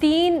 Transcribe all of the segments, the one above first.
3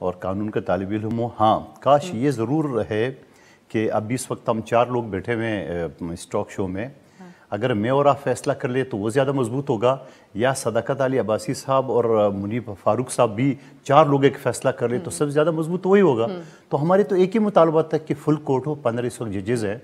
اور قانون کا طالب علم ہوں. ہاں کاش یہ ضرور ہے کہ اب اس وقت ہم 4 لوگ بیٹھے ہوئے ہیں اس ٹاک شو میں, اگر میں اور آپ فیصلہ کر لیں تو وہ زیادہ مضبوط ہوگا, یا صداقت علی عباسی صاحب اور منیب فاروق صاحب بھی 4 لوگ ایک فیصلہ کر لیں تو سب سے زیادہ مضبوط وہی ہوگا. تو ہمارے تو ایک ہی مطالبہ تھا کہ فل کورٹ ہو, 15 اس وقت ججز ہیں,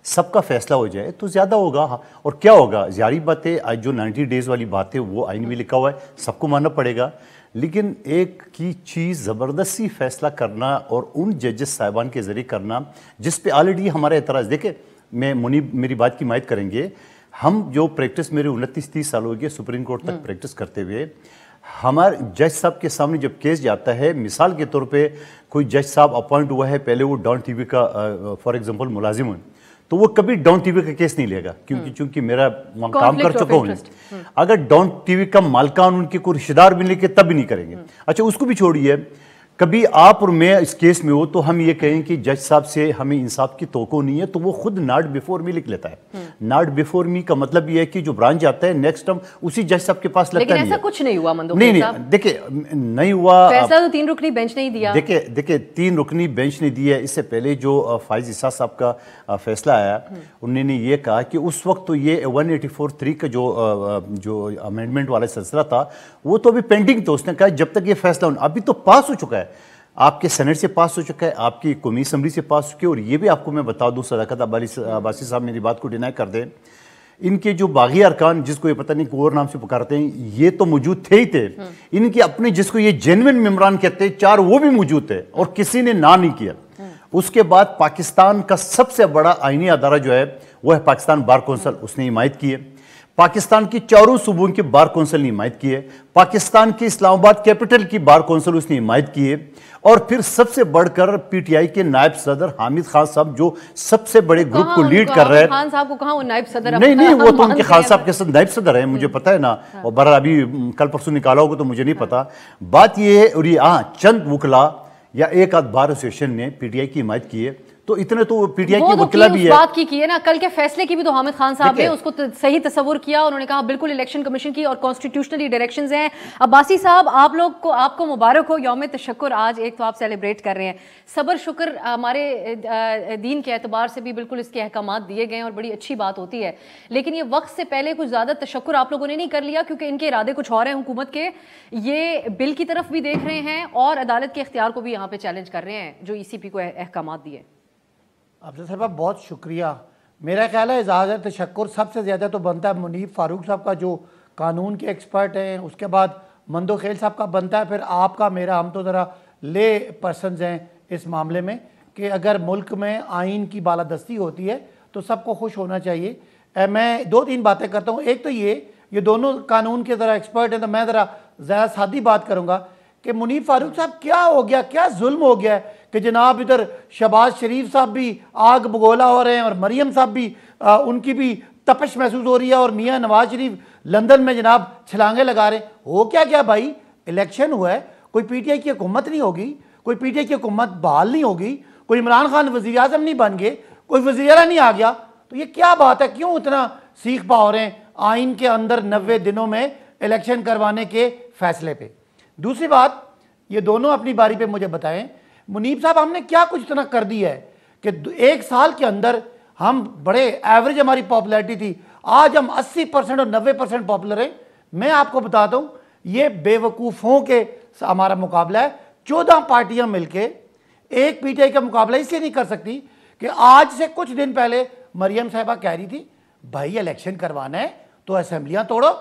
سب کا فیصلہ ہو جائے تو زیادہ ہوگا. اور کیا ہوگا, ظاہری بات ہے آج جو 90 ڈیز والی بات ہے وہ آئین میں لکھا ہوا ہے, سب کو ماننا پڑے گا, لیکن ایک کی چیز زبردستی فیصلہ کرنا اور ان ججز صاحبان کے ذریعے کرنا جس پہ آلریڈی ہمارا اعتراض, دیکھیں میں منیب میری بات کی مائد کریں گے, ہم جو پریکٹس میرے 29-30 سال ہو گئے سپریم کورٹ تک پریکٹس کرتے ہوئے, ہمارے جج صاحب کے سامنے جب کیس جاتا ہے, مثال کے طور پہ کوئی جج صاحب اپوائنٹ ہوا ہے, پہلے وہ ڈان ٹی وی کا فار ایگزامپل ملازم ہے, تو وہ کبھی ڈان ٹی وی کا کیس نہیں لے گا چونکہ میرا کام کر چکا ہوں. اگر ڈان ٹی وی کا مالکان ان کے کوئی رشتہ دار بھی لے کے تب بھی نہیں کریں گے. اچھا اس کو بھی چھوڑیے, کبھی آپ اور میں اس کیس میں ہو تو ہم یہ کہیں کہ جج صاحب سے ہمیں انصاف کی توقع نہیں ہے, تو وہ خود ناٹ بیفور می لکھ لیتا ہے. ناٹ بیفور می کا مطلب یہ ہے کہ جو برانچ آتا ہے نیکسٹ ہم اسی جج صاحب کے پاس لگتا ہے. لیکن ایسا کچھ نہیں ہوا مندوب نہیں دیکھیں نہیں ہوا, فیصلہ تو 3 رکنی بینچ نہیں دیا. دیکھیں 3 رکنی بینچ نے دیا. اس سے پہلے جو فائز عیسیٰ صاحب کا فیصلہ آیا, انہوں نے یہ کہا کہ اس وقت تو یہ 184(3) کا جو امینڈمنٹ والا سلسلہ تھا وہ تو ابھی پینڈنگ تھا. اس نے کہا جب تک یہ فیصلہ ابھی تو پاس ہو چکا ہے, آپ کے سینٹ سے پاس ہو چکا ہے, آپ کی قومی اسمبلی سے پاس ہو چکا ہے. اور یہ بھی آپ کو میں بتا دوں, صداقت عباسی صاحب میری بات کو ڈینائی کر دیں, ان کے جو باغی ارکان جس کو یہ پتہ نہیں کہ اور نام سے پکارتے ہیں, یہ تو موجود تھے ہی تھے. ان کے اپنے جس کو یہ جینوین ممبران کہتے ہیں 4 وہ بھی موجود تھے اور کسی نے نہ نہیں کیا. اس کے بعد پاکستان کا سب سے بڑا آئینی ادارہ جو ہے وہ ہے پاکستان بار کونسل, اس نے حمایت کی ہے. پاکستان کی 4 صوبوں کے بار کونسل نے حمایت کی ہے. پاکستان کی اسلام آباد کیپٹل کی بار کونسل اس نے حمایت کی ہے. اور پھر سب سے بڑھ کر پی ٹی آئی کے نائب صدر حامد خان صاحب جو سب سے بڑے گروپ کو لیڈ کر رہے ہیں. خان صاحب کو کہاں وہ نائب صدر, نہیں وہ تو ان کے خان صاحب کے ساتھ نائب صدر ہیں, مجھے پتا ہے نا, اور برا ابھی کل پرسوں نکالا ہوگا تو مجھے نہیں پتا. بات یہ ہے, اور یہ چند وکلا یا ایک آدھ بار ایسوسیشن نے پی ٹی آئی کی حمایت کی ہے, تو اتنے تو پی ٹی آئی کی وکلا بھی ہے. وہ بات کی ہے نا, کل کے فیصلے کی بھی تو حامد خان صاحب نے اس کو صحیح تصور کیا, انہوں نے کہا بالکل الیکشن کمیشن کی اور کانسٹیٹیوشنلی ڈائریکشنز ہیں. عباسی صاحب آپ کو مبارک ہو, یوم تشکر آج ایک تو آپ سیلیبریٹ کر رہے ہیں. صبر شکر ہمارے دین کے اعتبار سے بھی بالکل اس کے احکامات دیے گئے ہیں اور بڑی اچھی بات ہوتی ہے, لیکن یہ وقت سے پہلے کچھ زیادہ تشکر آپ لوگوں نے نہیں کر لیا کیونکہ ان کے ارادے کچھ اور ہیں حکومت کے. یہ بل کی طرف بھی دیکھ رہے ہیں اور عدالت کے اختیار کو بھی یہاں پہ چیلنج کر رہے ہیں جو ای سی پی کو احکامات دیے. افضل صاحب بہت شکریہ. میرا خیال ہے اظہار تشکر سب سے زیادہ تو بنتا ہے منیب فاروق صاحب کا جو قانون کے ایکسپرٹ ہیں, اس کے بعد مندو خیل صاحب کا بنتا ہے, پھر آپ کا, میرا, ہم تو ذرا لے پرسنز ہیں اس معاملے میں کہ اگر ملک میں آئین کی بالادستی ہوتی ہے تو سب کو خوش ہونا چاہیے. میں 2-3 باتیں کرتا ہوں. ایک تو یہ دونوں قانون کے ذرا ایکسپرٹ ہیں, تو میں ذرا زیادہ سادی بات کروں گا کہ منیب فاروق صاحب کیا ہو گیا, کیا ظلم ہو گیا ہے کہ جناب ادھر شہباز شریف صاحب بھی آگ بگولا ہو رہے ہیں اور مریم صاحب بھی ان کی بھی تپش محسوس ہو رہی ہے, اور میاں نواز شریف لندن میں جناب چھلانگیں لگا رہے ہیں. ہو کیا بھائی, الیکشن ہوا ہے, کوئی پی ٹی آئی کی حکومت نہیں ہوگی, کوئی پی ٹی آئی کی حکومت بحال نہیں ہوگی, کوئی عمران خان وزیر اعظم نہیں بن گئے, کوئی وزیر اعلیٰ نہیں آ گیا, تو یہ کیا بات ہے, کیوں اتنا سیخ پا ہو رہے ہیں آئین کے اندر 90 دنوں میں الیکشن کروانے کے فیصلے پہ. دوسری بات, یہ دونوں اپنی باری پہ مجھے بتائیں منیب صاحب, ہم نے کیا کچھ اتنا کر دیا ہے کہ 1 سال کے اندر ہم بڑے ایوریج ہماری پاپولیرٹی تھی, آج ہم 80% اور 90% پاپولر ہیں. میں آپ کو بتاتا ہوں یہ بے وقوفوں کے ہمارا مقابلہ ہے. 14 پارٹیاں مل کے ایک پی ٹی آئی کا مقابلہ اس لیے نہیں کر سکتی کہ آج سے کچھ دن پہلے مریم صاحبہ کہہ رہی تھی بھائی الیکشن کروانا ہے تو اسمبلیاں توڑو.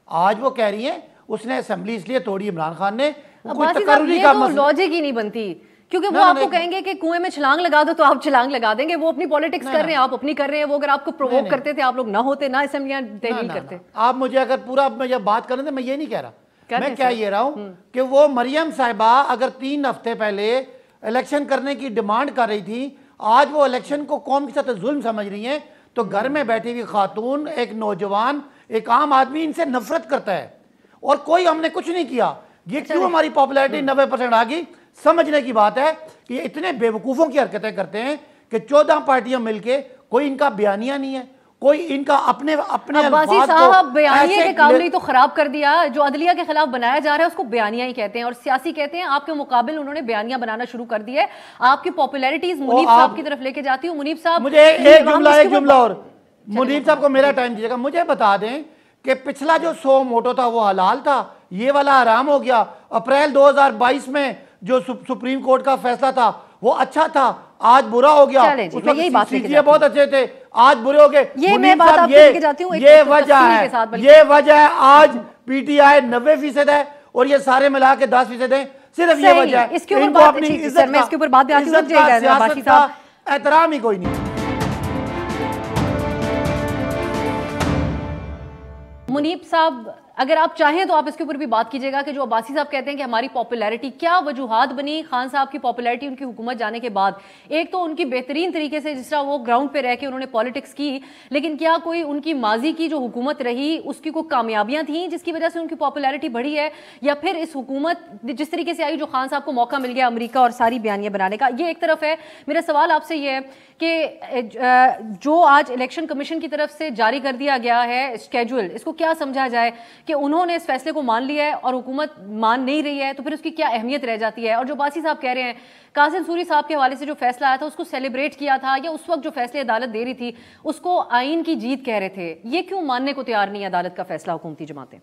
آج وہ کہہ رہی ہیں اس نے اسمبلی اس لیے توڑی عمران خان نے. لاجک ہی نہیں بنتی کیونکہ وہ آپ کو کہیں گے کہ کنویں میں چھلانگ لگا دو تو آپ چھلانگ لگا دیں گے. وہ اپنی پولیٹکس کر رہے ہیں, آپ اپنی کر رہے ہیں. وہ اگر آپ کو پرووک کرتے تھے آپ لوگ نہ ہوتے, نہ اسمبلیاں تحلیل کرتے. آپ مجھے اگر پورا جب بات کریں تو میں یہ نہیں کہہ رہا, میں کیا یہ رہا ہوں کہ وہ مریم صاحبہ اگر 3 ہفتے پہلے الیکشن کرنے کی ڈیمانڈ کر رہی تھی, آج وہ الیکشن کو قوم کے ساتھ ظلم سمجھ رہی ہیں, تو گھر میں بیٹھی ہوئی خاتون, ایک نوجوان, ایک عام آدمی ان سے نفرت کرتا ہے اور کوئی ہم نے کچھ نہیں کیا. یہ کیوں ہماری پاپولیرٹی 90% آ گئی, سمجھنے کی بات ہے کہ یہ اتنے بے وقوفوں کی حرکتیں کرتے ہیں کہ 14 پارٹیاں مل کے, کوئی ان کا بیانیہ نہیں ہے, کوئی ان کا اپنے عباسی صاحب بیانیے کے کام تو خراب کر دیا. جو عدلیہ کے خلاف بنایا جا رہا ہے اس کو بیانیہ ہی کہتے ہیں اور سیاسی کہتے ہیں. آپ کے مقابل انہوں نے بیانیہ بنانا شروع کر دیا ہے. آپ کی پاپولیرٹیز منیب صاحب کی طرف لے کے جاتی ہوں. منیب صاحب مجھے ایک جملہ اور منیب صاحب کو میرا ٹائم دیجیے گا. مجھے بتا دیں کہ پچھلا جو 100 موٹو تھا وہ حلال تھا, یہ والا حرام ہو گیا. اپریل 2022 میں جو سپریم کورٹ کا فیصلہ تھا وہ اچھا تھا, آج برا ہو گیا. اس وقت سیجیے بہت اچھے تھے, آج برے ہو گئے. یہ وجہ ہے آج پی ٹی آئی 90% ہے اور یہ سارے ملا کے 10% ہیں. صرف یہ وجہ ہے. ان کو اپنی عزت کا سیاست کا احترام ہی کوئی نہیں. منیب صاحب اگر آپ چاہیں تو آپ اس کے اوپر بھی بات کیجئے گا کہ جو عباسی صاحب کہتے ہیں کہ ہماری پاپولیرٹی, کیا وجوہات بنی خان صاحب کی پاپولیرٹی ان کی حکومت جانے کے بعد؟ ایک تو ان کی بہترین طریقے سے جس طرح وہ گراؤنڈ پہ رہ کے انہوں نے پالیٹکس کی, لیکن کیا کوئی ان کی ماضی کی جو حکومت رہی اس کی کوئی کامیابیاں تھیں جس کی وجہ سے ان کی پاپولیرٹی بڑھی ہے, یا پھر اس حکومت جس طریقے سے آئی جو خان صاحب کو موقع مل گیا امریکہ اور ساری بیانیہ بنانے کا؟ یہ ایک طرف ہے. میرا سوال آپ سے یہ ہے کہ جو آج الیکشن کمیشن کی طرف سے جاری کر دیا گیا ہے اسکیجول, اس کو کیا سمجھا جائے کہ انہوں نے اس فیصلے کو مان لیا ہے اور حکومت مان نہیں رہی ہے, تو پھر اس کی کیا اہمیت رہ جاتی ہے؟ اور جو باسی صاحب کہہ رہے ہیں قاسم سوری صاحب کے حوالے سے جو فیصلہ آیا تھا اس کو سیلیبریٹ کیا تھا, یا اس وقت جو فیصلے عدالت دے رہی تھی اس کو آئین کی جیت کہہ رہے تھے, یہ کیوں ماننے کو تیار نہیں ہے عدالت کا فیصلہ حکومتی جماعتیں؟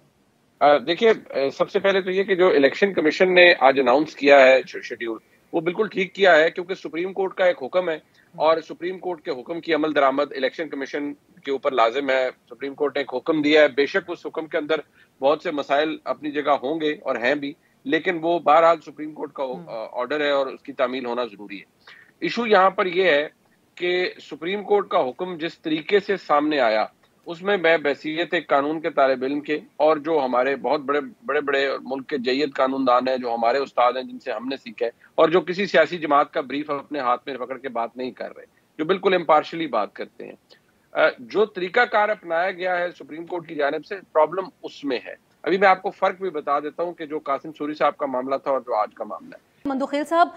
دیکھیے, سب سے پہلے تو یہ کہ جو الیکشن کمیشن نے آج اناؤنس کیا ہے شیڈیول, وہ بالکل ٹھیک کیا ہے, کیونکہ سپریم کورٹ کا ایک حکم ہے اور سپریم کورٹ کے حکم کی عمل درآمد الیکشن کمیشن کے اوپر لازم ہے. سپریم کورٹ نے ایک حکم دیا ہے, بے شک اس حکم کے اندر بہت سے مسائل اپنی جگہ ہوں گے اور ہیں بھی, لیکن وہ بہرحال سپریم کورٹ کا آرڈر ہے اور اس کی تعمیل ہونا ضروری ہے. ایشو یہاں پر یہ ہے کہ سپریم کورٹ کا حکم جس طریقے سے سامنے آیا اس میں بحیثیت ایک قانون کے طالب علم کے, اور جو ہمارے بہت بڑے ملک کے جید قانون دان ہیں, جو ہمارے استاد ہیں جن سے ہم نے سیکھا ہے, اور جو کسی سیاسی جماعت کا بریف اپنے ہاتھ میں پکڑ کے بات نہیں کر رہے, جو بالکل امپارشلی بات کرتے ہیں, جو طریقہ کار اپنایا گیا ہے سپریم کورٹ کی جانب سے, پرابلم اس میں ہے. ابھی میں آپ کو فرق بھی بتا دیتا ہوں کہ جو قاسم سوری صاحب کا معاملہ تھا اور جو آج کا معاملہ ہے. مندوخیل صاحب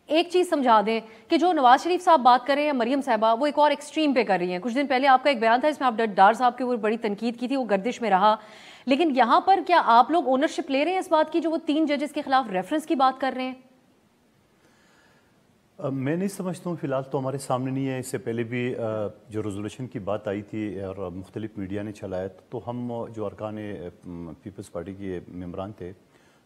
ایک چیز سمجھا دیں کہ جو نواز شریف صاحب بات کر رہے ہیں, مریم صاحبہ وہ ایک اور ایکسٹریم پہ کر رہی ہیں. کچھ دن پہلے آپ کا ایک بیان تھا اس میں آپ ڈار صاحب کے اوپر بڑی تنقید کی تھی, وہ گردش میں رہا, لیکن یہاں پر کیا آپ لوگ اونرشپ لے رہے ہیں اس بات کی جو وہ 3 ججز کے خلاف ریفرنس کی بات کر رہے ہیں؟ میں نہیں سمجھتا ہوں, فی الحال تو ہمارے سامنے نہیں ہے. اس سے پہلے بھی جو ریزولوشن کی بات آئی تھی اور مختلف میڈیا نے چلایا, تو ہم جو ارکان پیپلز پارٹی کے ممبران تھے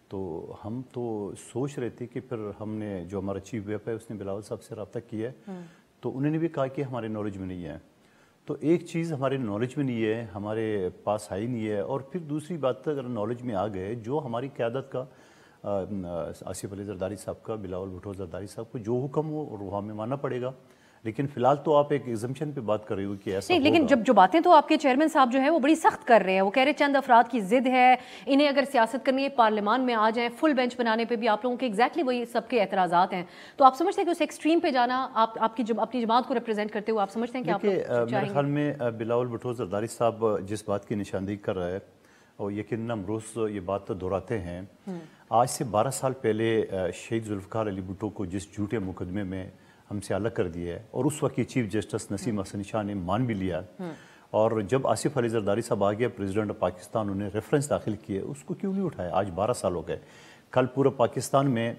تو ہم تو سوچ رہے تھے کہ پھر ہم نے جو ہمارا چیف ویپ ہے اس نے بلاول صاحب سے رابطہ کیا ہے, تو انہوں نے بھی کہا کہ ہمارے نالج میں نہیں ہے. تو ایک چیز ہمارے نالج میں نہیں ہے, ہمارے پاس آئی نہیں ہے, اور پھر دوسری بات اگر نالج میں آ گئے, جو ہماری قیادت کا آصف علی زرداری صاحب کا, بلاول بھٹو زرداری صاحب کو جو حکم ہو اور وہ ہمیں ماننا پڑے گا. لیکن فی الحال تو آپ ایک ایگزمپشن پہ بات کر رہی ہو کہ ایسا نہیں, لیکن جو باتیں تو آپ کے چیئرمین صاحب جو ہیں وہ بڑی سخت کر رہے ہیں. وہ کہہ رہے چند افراد کی ضد ہے, انہیں اگر سیاست کرنی ہے پارلیمان میں آ جائیں, فل بینچ بنانے پہ بھی آپ لوگوں کے ایگزیکٹلی وہی سب کے اعتراضات ہیں. تو آپ سمجھتے ہیں کہ اس ایکسٹریم پہ جانا, آپ کی اپنی جماعت کو ریپرزینٹ کرتے ہوئے آپ سمجھتے ہیں کہ آپ لوگ میرے خیال میں بلاول بھٹو زرداری صاحب جس بات کی نشاندہی کر رہا ہے, اور یقیناً ہم روز یہ بات دہراتے ہیں, آج سے 12 سال پہلے شہید ذوالفقار علی بھٹو کو جس جھوٹے مقدمے میں ہم سے الگ کر دیا ہے, اور اس وقت کی چیف جسٹس نسیم حسن شاہ نے مان بھی لیا, اور جب آصف علی زرداری صاحب آ گیا پریزیڈنٹ آف پاکستان, انہیں ریفرنس داخل کیے, اس کو کیوں نہیں اٹھایا؟ آج 12 سال ہو گئے. کل پورا پاکستان میں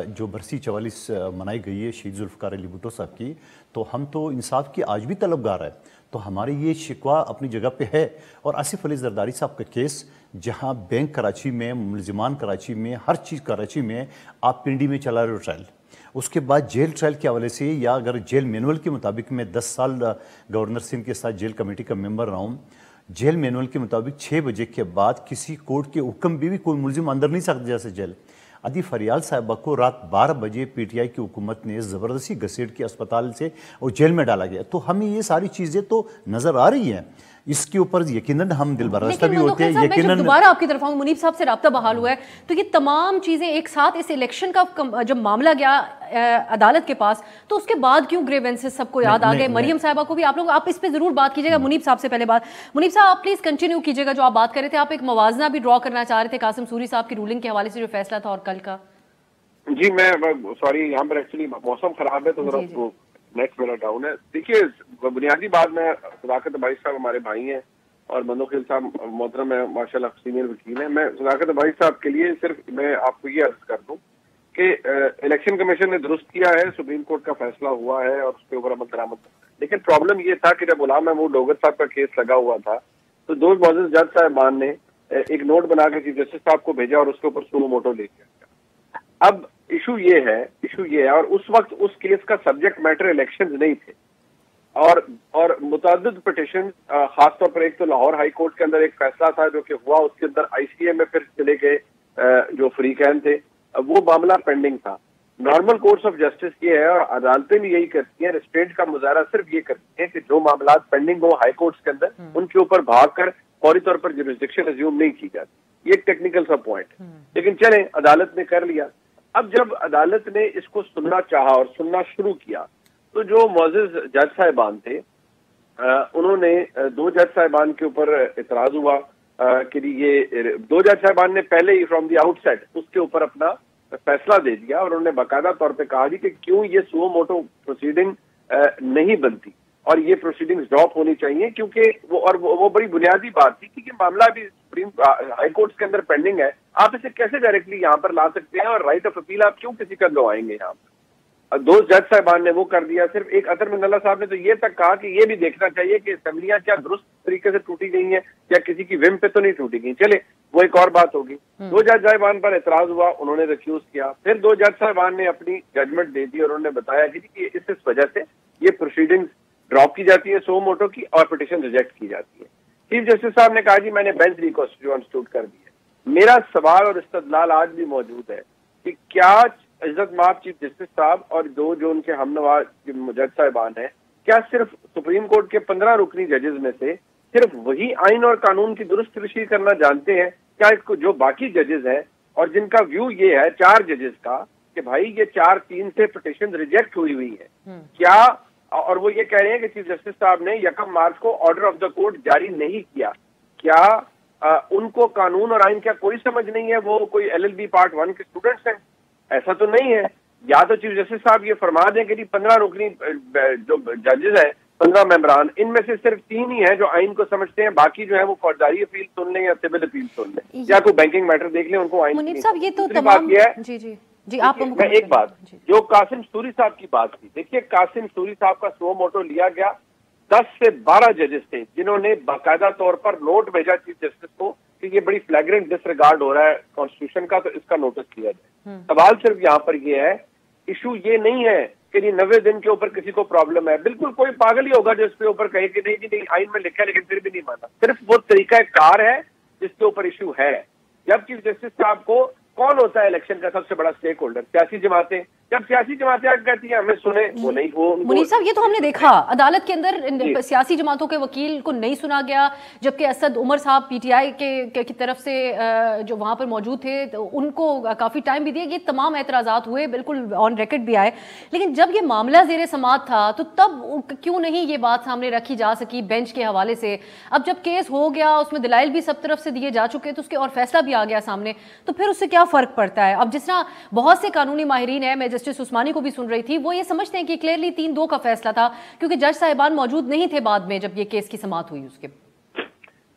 جو برسی 44 منائی گئی ہے شہید ذوالفقار علی بھٹو صاحب کی, تو ہم تو انصاف کی آج بھی طلبگار ہے. تو ہماری یہ شکوہ اپنی جگہ پہ ہے. اور آصف علی زرداری صاحب کا کیس, جہاں بینک کراچی میں, ملزمان کراچی میں, ہر چیز کراچی میں, آپ پنڈی میں چلا رہے ہو ٹرائل, اس کے بعد جیل ٹرائل کے حوالے سے, یا اگر جیل مینول کے مطابق میں 10 سال گورنر سندھ کے ساتھ جیل کمیٹی کا ممبر رہا ہوں, جیل مینول کے مطابق 6 بجے کے بعد کسی کورٹ کے حکم بھی کوئی ملزم اندر نہیں سکتا جیسے جیل. ادی فریال صاحبہ کو رات 12 بجے پی ٹی آئی کی حکومت نے زبردستی گھسیٹ کے اسپتال سے اور جیل میں ڈالا گیا. تو ہمیں یہ ساری چیزیں تو نظر آ رہی ہیں, اس کے اوپر یقیناً ہم دل برستہ بھی ہوتے ہیں. یقیناً دوبارہ آپ کی طرف آؤں, منیب صاحب سے رابطہ بحال ہوا ہے, تو یہ تمام چیزیں ایک ساتھ اس الیکشن کا جب معاملہ گیا عدالت کے پاس, تو اس کے بعد کیوں گریونسز سب کو یاد آ گئے؟ مریم صاحبہ کو بھی آپ اس پہ ضرور بات کیجیے گا. منیب صاحب سے پہلے بات, منیب صاحب آپ پلیز کنٹینیو کیجیے گا جو آپ بات کر رہے تھے. آپ ایک موازنہ بھی ڈرا کرنا چاہ رہے تھے قاسم سوری صاحب کی رولنگ کے حوالے سے جو فیصلہ تھا اور کل کا. جی میں سوری, یہاں پر ایکچولی موسم خراب ہے تو ذرا نیٹ میرا ڈاؤن ہے. دیکھیے بنیادی بات میں صداقت عباسی صاحب ہمارے بھائی ہیں اور مندوخیل صاحب محترم ہے ماشاء اللہ سینئر وکیل ہیں. میں صداقت عباسی صاحب کے لیے صرف میں آپ کو یہ عرض کر دوں کہ الیکشن کمیشن نے درست کیا ہے, سپریم کورٹ کا فیصلہ ہوا ہے اور اس کے اوپر عمل درآمد. لیکن پرابلم یہ تھا کہ جب غلام محمود لوگر صاحب کا کیس لگا ہوا تھا تو دو معزز جج صاحبان نے ایک نوٹ بنا کے چیف جسٹس صاحب کو بھیجا اور اس کے اوپر سو موٹو لے لیا. اب ایشو یہ ہے اور اس وقت اس کیس کا سبجیکٹ میٹر الیکشنز نہیں تھے اور متعدد پٹیشن, خاص طور پر ایک تو لاہور ہائی کورٹ کے اندر ایک فیصلہ تھا جو کہ ہوا, اس کے اندر آئی سی اے میں پھر چلے گئے جو فریقین تھے, وہ معاملہ پینڈنگ تھا. نارمل کورس آف جسٹس یہ ہے اور عدالتیں بھی یہی کرتی ہیں, ریسٹرینٹ کا مظاہرہ صرف یہ کرتی ہیں کہ جو معاملات پینڈنگ ہو ہائی کورٹس کے اندر ان کے اوپر بھاگ کر فوری طور پر جورسڈکشن ازیوم نہیں کی جاتی. یہ ایک ٹیکنیکل سا پوائنٹ, لیکن چلیں عدالت نے کر لیا. اب جب عدالت نے اس کو سننا چاہا اور سننا شروع کیا تو جو معزز جج صاحبان تھے انہوں نے دو جج صاحبان کے اوپر اعتراض ہوا کہ یہ دو جج صاحبان نے پہلے ہی فرام دی آؤٹ سیٹ اس کے اوپر اپنا فیصلہ دے دیا اور انہوں نے باقاعدہ طور پہ کہا کہ کیوں یہ سو موٹو پروسیڈنگ نہیں بنتی اور یہ پروسیڈنگز ڈراپ ہونی چاہیے, کیونکہ وہ بڑی بنیادی بات تھی کہ یہ معاملہ بھی سپریم ہائی کورٹس کے اندر پینڈنگ ہے. آپ اسے کیسے ڈائریکٹلی یہاں پر لا سکتے ہیں اور رائٹ آف اپیل آپ کیوں کسی کا لوائیں گے یہاں پر. دو جج صاحبان نے وہ کر دیا. صرف ایک اطہر من اللہ صاحب نے تو یہ تک کہا کہ یہ بھی دیکھنا چاہیے کہ اسمبلیاں کیا درست طریقے سے ٹوٹی گئی ہیں یا کسی کی وم پہ تو نہیں ٹوٹی گئی. چلے وہ ایک اور بات ہوگی. دو جج صاحبان پر اعتراض ہوا, انہوں نے ریکیوز کیا. پھر دو جج صاحبان نے اپنی ججمنٹ دے دی اور انہوں نے بتایا کہ اس وجہ سے یہ پروسیڈنگز ڈراپ کی جاتی ہے سو موٹو کی اور پٹیشن ریجیکٹ کی جاتی ہے. چیف جسٹس صاحب نے کہا جی میں نے بینچ ریکانسٹیٹیوٹ کر دی ہے. میرا سوال اور استدلال آج بھی موجود ہے کہ کیا عزت مآب چیف جسٹس صاحب اور دو جو ان کے ہم نوا جج صاحبان ہیں, کیا صرف سپریم کورٹ کے 15 رکنی ججز میں سے صرف وہی آئین اور قانون کی درست تشریح کرنا جانتے ہیں؟ کیا جو باقی ججز ہیں اور جن کا ویو یہ ہے 4 ججز کا کہ بھائی یہ 4-3 سے پٹیشن ریجیکٹ ہوئی ہے, کیا اور وہ یہ کہہ رہے ہیں کہ چیف جسٹس صاحب نے 1 مارچ کو آرڈر آف دا کورٹ جاری نہیں کیا, کیا ان کو قانون اور آئین کیا کوئی سمجھ نہیں ہے؟ وہ کوئی LLB پارٹ 1 کے اسٹوڈنٹس ہیں؟ ایسا تو نہیں ہے. یا تو چیف جسٹس صاحب یہ فرما دیں کہ 15 رکنی جو ججز ہیں 15 ممبران, ان میں سے صرف 3 ہی ہیں جو آئین کو سمجھتے ہیں, باقی جو ہے وہ فوجداری اپیل سن لیں یا سول اپیل سن لیں یا کوئی بینکنگ میٹر دیکھ لیں, ان کو آئین. منیب صاحب یہ تو تمام جی آپ میں ایک بات جو قاسم سوری صاحب کی بات کی, دیکھیے قاسم سوری صاحب کا سو موٹو لیا گیا, 10 سے 12 ججز تھے جنہوں نے باقاعدہ طور پر نوٹ بھیجا چیف جسٹس کو کہ یہ بڑی فلیگرنٹ ڈس ریگارڈ ہو رہا ہے کانسٹیٹیوشن کا, تو اس کا نوٹس لیا جائے. سوال صرف یہاں پر یہ ہے, ایشو یہ نہیں ہے کہ یہ 90 دن کے اوپر کسی کو پرابلم ہے. بالکل کوئی پاگل ہی ہوگا جو اس کے اوپر کہے کہ نہیں آئین میں لکھا ہے لیکن پھر بھی نہیں مانا. صرف وہ طریقہ کار ہے جس کے اوپر ایشو ہے. جب چیف جسٹس صاحب کو کون ہوتا ہے الیکشن کا سب سے بڑا اسٹیک ہولڈر؟ سیاسی جماعتیں. جب سیاسی جماعتیں کہتی ہیں ہمیں سنیں, وہ نہیں. وہ منیر صاحب یہ تو ہم نے دیکھا عدالت کے اندر سیاسی جماعتوں کے وکیل کو نہیں سنا گیا, جبکہ اسد عمر صاحب PTI کی طرف سے جو وہاں پر موجود تھے ان کو کافی ٹائم بھی دیا. یہ تمام اعتراضات ہوئے, بالکل آن ریکارڈ بھی آئے, لیکن جب یہ معاملہ زیر سماعت تھا تو تب کیوں نہیں یہ بات سامنے رکھی جا سکی بینچ کے حوالے سے؟ اب جب کیس ہو گیا, اس میں دلائل بھی سب طرف سے دیے جا چکے تو اس کے اور فیصلہ بھی آ گیا سامنے, تو پھر اس سے کیا فرق پڑتا ہے؟ اب جس طرح بہت سے قانونی ماہرین ہیں, میں جسٹس عثمانی کو بھی سن رہی تھی, وہ یہ سمجھتے ہیں کہ کلیئرلی 3-2 کا فیصلہ تھا کیونکہ جج صاحبان موجود نہیں تھے بعد میں جب یہ کیس کی سماعت ہوئی. اس کے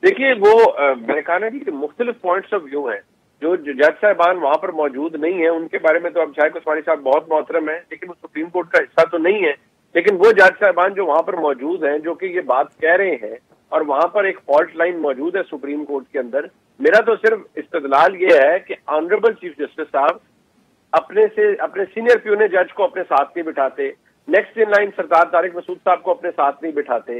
دیکھیے وہ میں نے کہا نا کہ مختلف پوائنٹس آف ویو ہیں. جو جج صاحبان وہاں پر موجود نہیں ہیں ان کے بارے میں تو اب شاہد عثمانی صاحب بہت محترم ہیں, لیکن وہ سپریم کورٹ کا حصہ تو نہیں ہے. لیکن وہ جج صاحبان جو وہاں پر موجود ہیں جو کہ یہ بات کہہ رہے ہیں, اور وہاں پر ایک فالٹ لائن موجود ہے سپریم کورٹ کے اندر, میرا تو صرف استدلال یہ ہے کہ آنریبل چیف جسٹس صاحب اپنے سینئر پیونے جج کو اپنے ساتھ نہیں بٹھاتے, نیکسٹ ان لائن سردار طارق مسعود صاحب کو اپنے ساتھ نہیں بٹھاتے,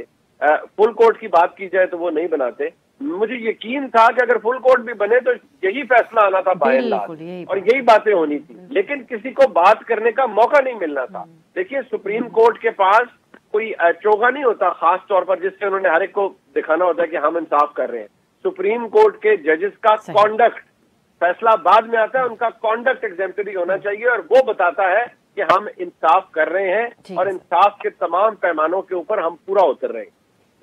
فل کورٹ کی بات کی جائے تو وہ نہیں بناتے. مجھے یقین تھا کہ اگر فل کورٹ بھی بنے تو یہی فیصلہ آنا تھا باہر اور یہی باتیں ہونی تھی, لیکن کسی کو بات کرنے کا موقع نہیں ملنا تھا. دیکھیے سپریم کورٹ کے پاس کوئی چوگا نہیں ہوتا خاص طور پر جس سے انہوں نے ہر ایک کو دکھانا ہوتا ہے کہ ہم انصاف کر رہے ہیں. سپریم کورٹ کے ججز کا کانڈکٹ فیصلہ بعد میں آتا ہے, ان کا کانڈکٹ ایگزمپلری ہونا چاہیے اور وہ بتاتا ہے کہ ہم انصاف کر رہے ہیں اور انصاف کے تمام پیمانوں کے اوپر ہم پورا اتر رہے ہیں.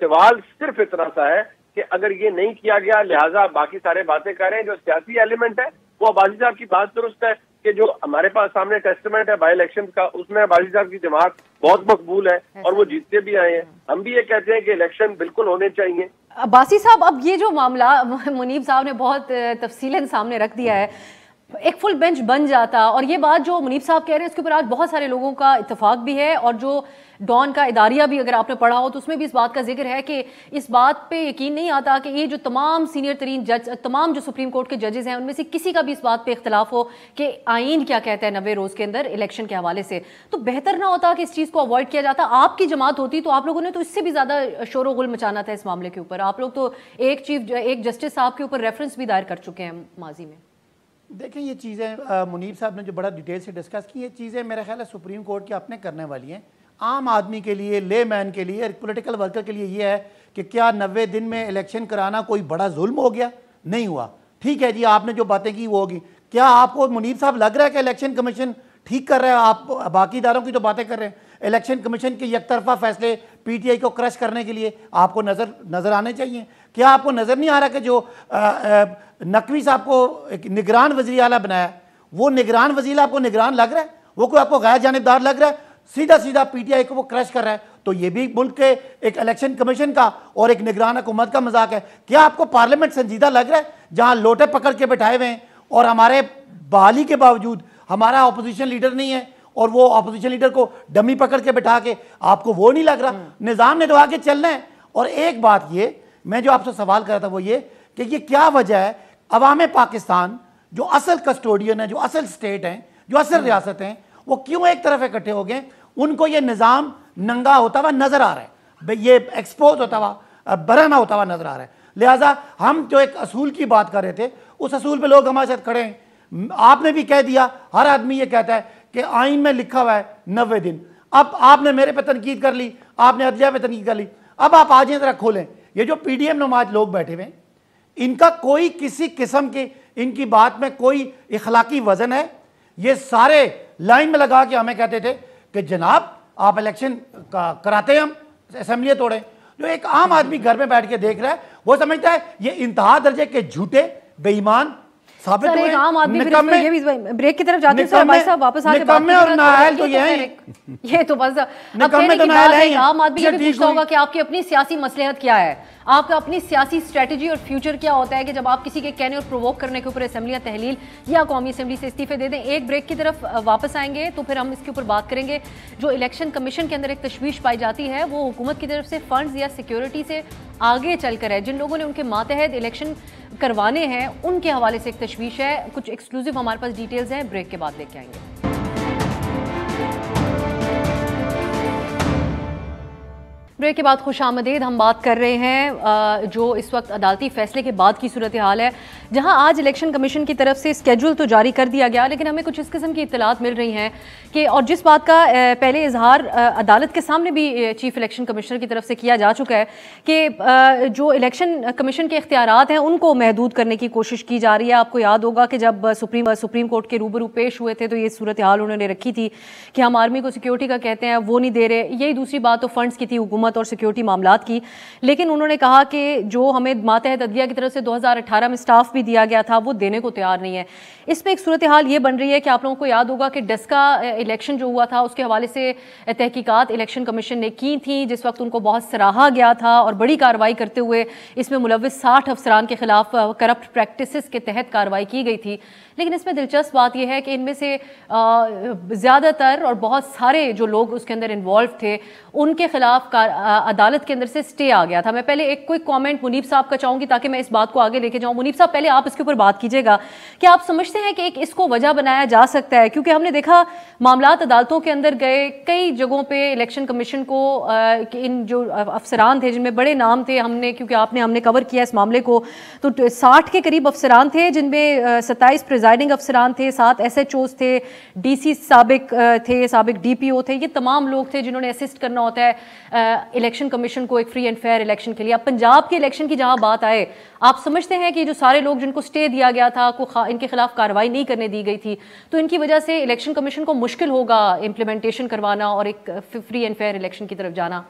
سوال صرف اتنا سا ہے کہ اگر یہ نہیں کیا گیا لہٰذا باقی سارے باتیں کر رہے ہیں. جو سیاسی ایلیمنٹ ہے وہ عباسی صاحب کی بات درست ہے, کہ جو ہمارے پاس سامنے ٹیسٹمنٹ ہے بائی الیکشن کا، اس میں باجی صاحب کی جماعت بہت مقبول ہے اور وہ جیتتے بھی آئے ہیں. ہم بھی یہ کہتے ہیں کہ الیکشن بالکل ہونے چاہیے. عباسی صاحب، اب یہ جو معاملہ منیب صاحب نے بہت تفصیلاً سامنے رکھ دیا ہے، ایک فل بینچ بن جاتا، اور یہ بات جو منیب صاحب کہہ رہے ہیں اس کے اوپر آج بہت سارے لوگوں کا اتفاق بھی ہے، اور جو ڈان کا اداریہ بھی اگر آپ نے پڑھا ہو تو اس میں بھی اس بات کا ذکر ہے کہ اس بات پہ یقین نہیں آتا کہ یہ جو تمام سینئر ترین جج، تمام جو سپریم کورٹ کے ججز ہیں، ان میں سے کسی کا بھی اس بات پہ اختلاف ہو کہ آئین کیا کہتا ہے 90 روز کے اندر الیکشن کے حوالے سے. تو بہتر نہ ہوتا کہ اس چیز کو اوائڈ کیا جاتا. آپ کی جماعت ہوتی تو آپ لوگوں نے تو اس سے بھی زیادہ شور و غل مچانا تھا اس معاملے کے اوپر. آپ لوگ تو ایک جسٹس صاحب کے اوپر ریفرنس بھی دائر کر چکے ہیں ماضی میں. دیکھیں یہ چیزیں منیب صاحب نے جو بڑا ڈیٹیل سے ڈسکس کی، یہ چیزیں میرا خیال ہے سپریم کورٹ کے اپنے کرنے والی ہیں. عام آدمی کے لیے، لے مین کے لیے، پولیٹیکل ورکر کے لیے یہ ہے کہ کیا 90 دن میں الیکشن کرانا کوئی بڑا ظلم ہو گیا؟ نہیں ہوا. ٹھیک ہے جی، آپ نے جو باتیں کی وہ ہوگی. کیا آپ کو منیب صاحب لگ رہا ہے کہ الیکشن کمیشن ٹھیک کر رہا ہے؟ آپ باقی اداروں کی تو باتیں کر رہے ہیں. الیکشن کمیشن کے یک طرفہ فیصلے پی ٹی آئی کو کرش کرنے کے لیے آپ کو نظر آنے چاہیے. کیا آپ کو نظر نہیں آ رہا کہ جو نقوی صاحب کو ایک نگران وزیر اعلیٰ بنایا، وہ نگران وزیر آپ کو نگران لگ رہا ہے؟ وہ کوئی آپ کو غیر جانبدار لگ رہا ہے؟ سیدھا پی ٹی آئی کو وہ کرش کر رہا ہے. تو یہ بھی ملک کے ایک الیکشن کمیشن کا اور ایک نگران حکومت کا مذاق ہے. کیا آپ کو پارلیمنٹ سنجیدہ لگ رہا ہے جہاں لوٹے پکڑ کے بٹھائے ہوئے ہیں اور ہمارے بحالی کے باوجود ہمارا اپوزیشن لیڈر نہیں ہے اور وہ اپوزیشن لیڈر کو ڈمی پکڑ کے بٹھا کے آپ کو وہ نہیں لگ رہا؟ نظام نے تو آگے چلنا ہے. اور ایک بات یہ میں جو آپ سے سوال کر رہا تھا وہ یہ کہ یہ کیا وجہ ہے عوام پاکستان جو اصل کسٹوڈین ہیں، جو اصل سٹیٹ ہیں، جو اصل ریاست ہیں، وہ کیوں ایک طرف اکٹھے ہو گئے؟ ان کو یہ نظام ننگا ہوتا ہوا نظر آ رہا ہے، یہ ایکسپوز ہوتا ہوا برہنہ ہوتا ہوا نظر آ رہا ہے. لہٰذا ہم جو ایک اصول کی بات کر رہے تھے اس اصول پہ لوگ ہمارے ساتھ کھڑے ہیں. آپ نے بھی کہہ دیا، ہر آدمی یہ کہتا ہے کہ آئین میں لکھا ہوا ہے 90 دن. اب آپ نے میرے پہ تنقید کر لی، آپ نے عدلیہ پہ تنقید کر لی. اب آپ آ جائیں ذرا کھولیں. یہ جو پی ڈی ایم نماز لوگ بیٹھے ہوئے ہیں، ان کا کوئی کسی قسم کی ان کی بات میں کوئی اخلاقی وزن ہے؟ یہ سارے لائن میں لگا کے ہمیں کہتے تھے کہ جناب آپ الیکشن کراتے ہیں، ہم اسمبلیاں توڑیں. جو ایک عام آدمی گھر میں بیٹھ کے دیکھ رہا ہے وہ سمجھتا ہے یہ انتہا درجے کے جھوٹے بے ایمان ثابت ہوئے ہیں. عام آدمی بریک کی طرف جاتے ہیں بھائی صاحب، واپس آ کے نکمے اور نااہل تو یہ ہیں. یہ تو بس نکمے تو نااہل ہیں. عام آدمی یہ بھی پوچھتا ہوگا کہ آپ کی اپنی سیاسی مصلحت کیا ہے، آپ کا اپنی سیاسی اسٹریٹجی اور فیوچر کیا ہوتا ہے کہ جب آپ کسی کے کہنے اور پرووک کرنے کے اوپر اسمبلیاں تحلیل یا قومی اسمبلی سے استعفے دے دیں. ایک بریک کی طرف واپس آئیں گے تو پھر ہم اس کے اوپر بات کریں گے. جو الیکشن کمیشن کے اندر ایک تشویش پائی جاتی ہے وہ حکومت کی طرف سے فنڈز یا سیکیورٹی سے آگے چل کر ہے. جن لوگوں نے ان کے ماتحت الیکشن کروانے ہیں ان کے حوالے سے ایک تشویش ہے. کچھ ایکسکلوزیو ہمارے پاس ڈیٹیلز ہیں، بریک کے بعد لے کے آئیں گے. بریک کے بعد خوش آمدید. ہم بات کر رہے ہیں جو اس وقت عدالتی فیصلے کے بعد کی صورتحال ہے، جہاں آج الیکشن کمیشن کی طرف سے اسکیجول تو جاری کر دیا گیا، لیکن ہمیں کچھ اس قسم کی اطلاعات مل رہی ہیں کہ، اور جس بات کا پہلے اظہار عدالت کے سامنے بھی چیف الیکشن کمشنر کی طرف سے کیا جا چکا ہے کہ جو الیکشن کمیشن کے اختیارات ہیں ان کو محدود کرنے کی کوشش کی جا رہی ہے. آپ کو یاد ہوگا کہ جب سپریم کورٹ کے روبرو پیش ہوئے تھے تو یہ صورتحال انہوں نے رکھی تھی کہ ہم آرمی کو سیکیورٹی کا کہتے ہیں وہ نہیں دے رہے. یہی دوسری بات تو فنڈز کی تھی، حکومت اور سیکیورٹی معاملات کی. لیکن انہوں نے کہا کہ جو ہمیں ماتحت عدلیہ کی طرف سے 2018 میں سٹاف بھی دیا گیا تھا وہ دینے کو تیار نہیں ہے. اس میں ایک صورتحال یہ بن رہی ہے کہ آپ لوگوں کو یاد ہوگا کہ ڈسکا الیکشن جو ہوا تھا اس کے حوالے سے تحقیقات الیکشن کمیشن نے کی تھیں، جس وقت ان کو بہت سراہا گیا تھا اور بڑی کارروائی کرتے ہوئے اس میں ملوث 60 افسران کے خلاف کرپٹ پریکٹسز کے تحت کارروائی کی گئی تھی. لیکن اس میں دلچسپ بات یہ ہے کہ ان میں سے زیادہ تر اور بہت سارے جو لوگ اس کے اندر انوالو تھے ان کے خلاف عدالت کے اندر سے سٹے آ گیا تھا. میں پہلے ایک کوئی کامنٹ منیب صاحب کا چاہوں گی تاکہ میں اس بات کو آگے لے کے جاؤں. منیب صاحب پہلے آپ اس کے اوپر بات کیجیے گا کہ آپ سمجھتے ہیں کہ ایک اس کو وجہ بنایا جا سکتا ہے، کیونکہ ہم نے دیکھا معاملات عدالتوں کے اندر گئے کئی جگہوں پہ الیکشن کمیشن کو ان جو افسران تھے جن میں بڑے نام تھے، ہم نے کیونکہ ہم نے کور کیا اس معاملے کو، تو 60 کے قریب افسران تھے جن میں 27 پریزائڈنگ افسران تھے، 7 ایس ایچ اوز تھے، ڈی سی سابق تھے، سابق ڈی پی او تھے. یہ تمام لوگ تھے جنہوں نے اسسٹ کرنا ہوتا ہے الیکشن کمیشن کو ایک فری اینڈ فیئر الیکشن کے لیے. اب پنجاب کے الیکشن کی جہاں بات آئے، آپ سمجھتے ہیں کہ جو سارے لوگ جن کو سٹے دیا گیا تھا، ان کے خلاف کارروائی نہیں کرنے دی گئی تھی، تو ان کی وجہ سے الیکشن کمیشن کو مشکل ہوگا امپلیمنٹیشن کروانا اور ایک فری اینڈ فیئر الیکشن کی طرف جانا؟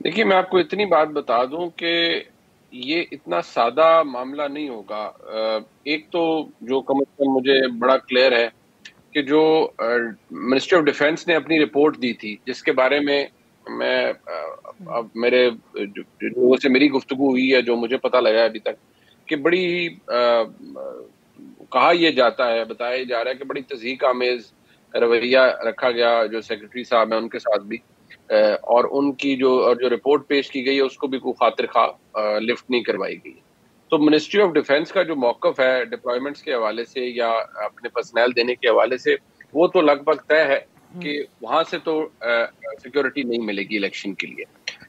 دیکھیے میں آپ کو اتنی بات بتا دوں کہ یہ اتنا سادہ معاملہ نہیں ہوگا. ایک تو جو کم از کم مجھے بڑا کلیئر ہے کہ جو منسٹری آف ڈیفینس نے اپنی رپورٹ دی تھی جس کے بارے میں میرے لوگوں سے میری گفتگو ہوئی ہے, جو مجھے پتہ لگا ابھی تک, کہ بڑی ہی کہا یہ جاتا ہے, بتایا جا رہا ہے کہ بڑی تضحیک آمیز رویہ رکھا گیا جو سیکرٹری صاحب ہیں ان کے ساتھ بھی, اور ان کی جو رپورٹ پیش کی گئی ہے اس کو بھی کوئی خاطر خواہ لفٹ نہیں کروائی گئی. تو منسٹری آف ڈیفینس کا جو موقف ہے ڈپلائمنٹس کے حوالے سے یا اپنے پرسنل دینے کے حوالے سے, وہ تو لگ بھگ طے ہے کہ وہاں سے تو سیکیورٹی نہیں ملے گی الیکشن کے لیے.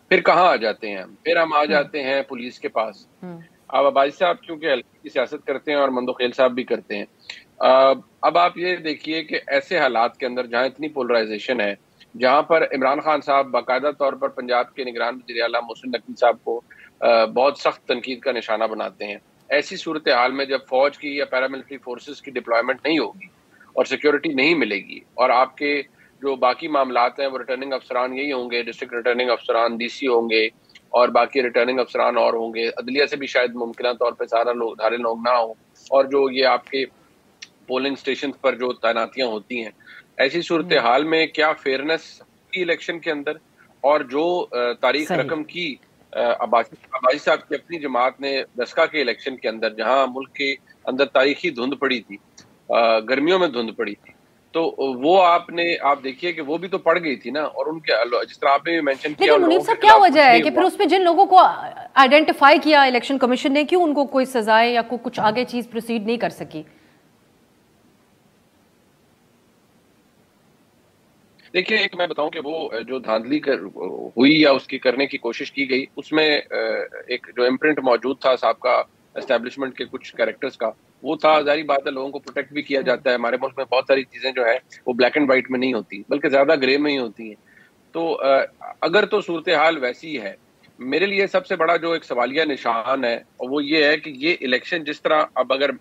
پھر کہاں آ جاتے ہیں پھر ہم آ جاتے ہیں پولیس کے پاس. اب عباسی صاحب کیونکہ ہلکے کی سیاست کرتے ہیں اور مندوخیل صاحب بھی کرتے ہیں, اب آپ یہ دیکھیے کہ ایسے حالات کے اندر جہاں اتنی پولرائزیشن ہے, جہاں پر عمران خان صاحب باقاعدہ طور پر پنجاب کے نگران وزیر اعلیٰ محسن نقوی صاحب کو بہت سخت تنقید کا نشانہ بناتے ہیں, ایسی صورتحال میں جب فوج کی یا پیراملٹری فورسز کی ڈپلائمنٹ نہیں ہوگی اور سیکیورٹی نہیں ملے گی, اور آپ کے جو باقی معاملات ہیں وہ ریٹرننگ افسران یہی ہوں گے, ڈسٹرکٹ ریٹرننگ افسران ڈی سی ہوں گے اور باقی ریٹرننگ افسران اور ہوں گے, عدلیہ سے بھی شاید ممکنہ طور پہ سارے لوگ نہ ہوں, اور جو یہ آپ کے پولنگ اسٹیشن پر جو تعیناتیاں ہوتی ہیں, ایسی صورتحال میں کیا فیئرنس کی الیکشن کے اندر, اور جو تاریخ رقم کی عباسی صاحب کی اپنی جماعت نے دسکا کے الیکشن کے اندر, جہاں ملک کے اندر تاریخی دھند پڑی تھی, گرمیوں میں دھند پڑی تھی, تو وہ آپ دیکھیے کہ وہ بھی تو پڑ گئی تھی نا, اور ان کے جس طرح آپ نے مینشن کیا. لیکن منیب صاحب کیا وجہ ہے کہ پھر اس میں جن لوگوں کو آئیڈینٹیفائی کیا الیکشن کمیشن نے, کیوں ان کو کوئی سزائیں یا کچھ آگے چیز پروسیڈ نہیں کر سکی؟ دیکھیے ایک میں بتاؤں کہ وہ جو دھاندلی ہوئی یا اس کی کرنے کی کوشش کی گئی, اس میں ایک جو امپرنٹ موجود تھا صاحب کا اسٹیبلشمنٹ کے کچھ کریکٹرز کا, وہ تھا. ظاہری بات ہے لوگوں کو پروٹیکٹ بھی کیا جاتا ہے, ہمارے ملک میں بہت ساری چیزیں جو ہے وہ بلیک اینڈ وائٹ میں نہیں ہوتی بلکہ زیادہ گرے میں ہی ہوتی ہیں. تو اگر تو صورتحال ویسی ہے, میرے لیے سب سے بڑا جو ایک سوالیہ نشان ہے وہ یہ ہے کہ یہ الیکشن جس طرح اب اگر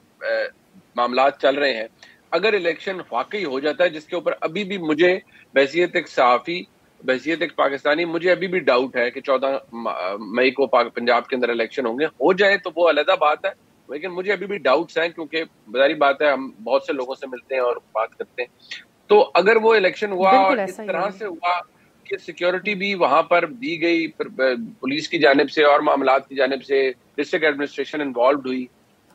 معاملات چل رہے ہیں, اگر الیکشن واقعی ہو جاتا ہے, جس کے اوپر ابھی بھی مجھے بحیثیت ایک صحافی, بحیثیت ایک پاکستانی, مجھے ابھی بھی ڈاؤٹ ہے کہ 14 مئی کو پنجاب کے اندر الیکشن ہوں گے, ہو جائے تو وہ علیحدہ بات ہے, لیکن مجھے ابھی بھی ڈاؤٹس ہیں کیونکہ ظاہری بات ہے ہم بہت سے لوگوں سے ملتے ہیں اور بات کرتے ہیں. تو اگر وہ الیکشن ہوا اور اس طرح سے ہوا کہ سیکیورٹی بھی وہاں پر دی گئی پولیس کی جانب سے اور معاملات کی جانب سے, ڈسٹرکٹ ایڈمنسٹریشن انوالوڈ ہوئی,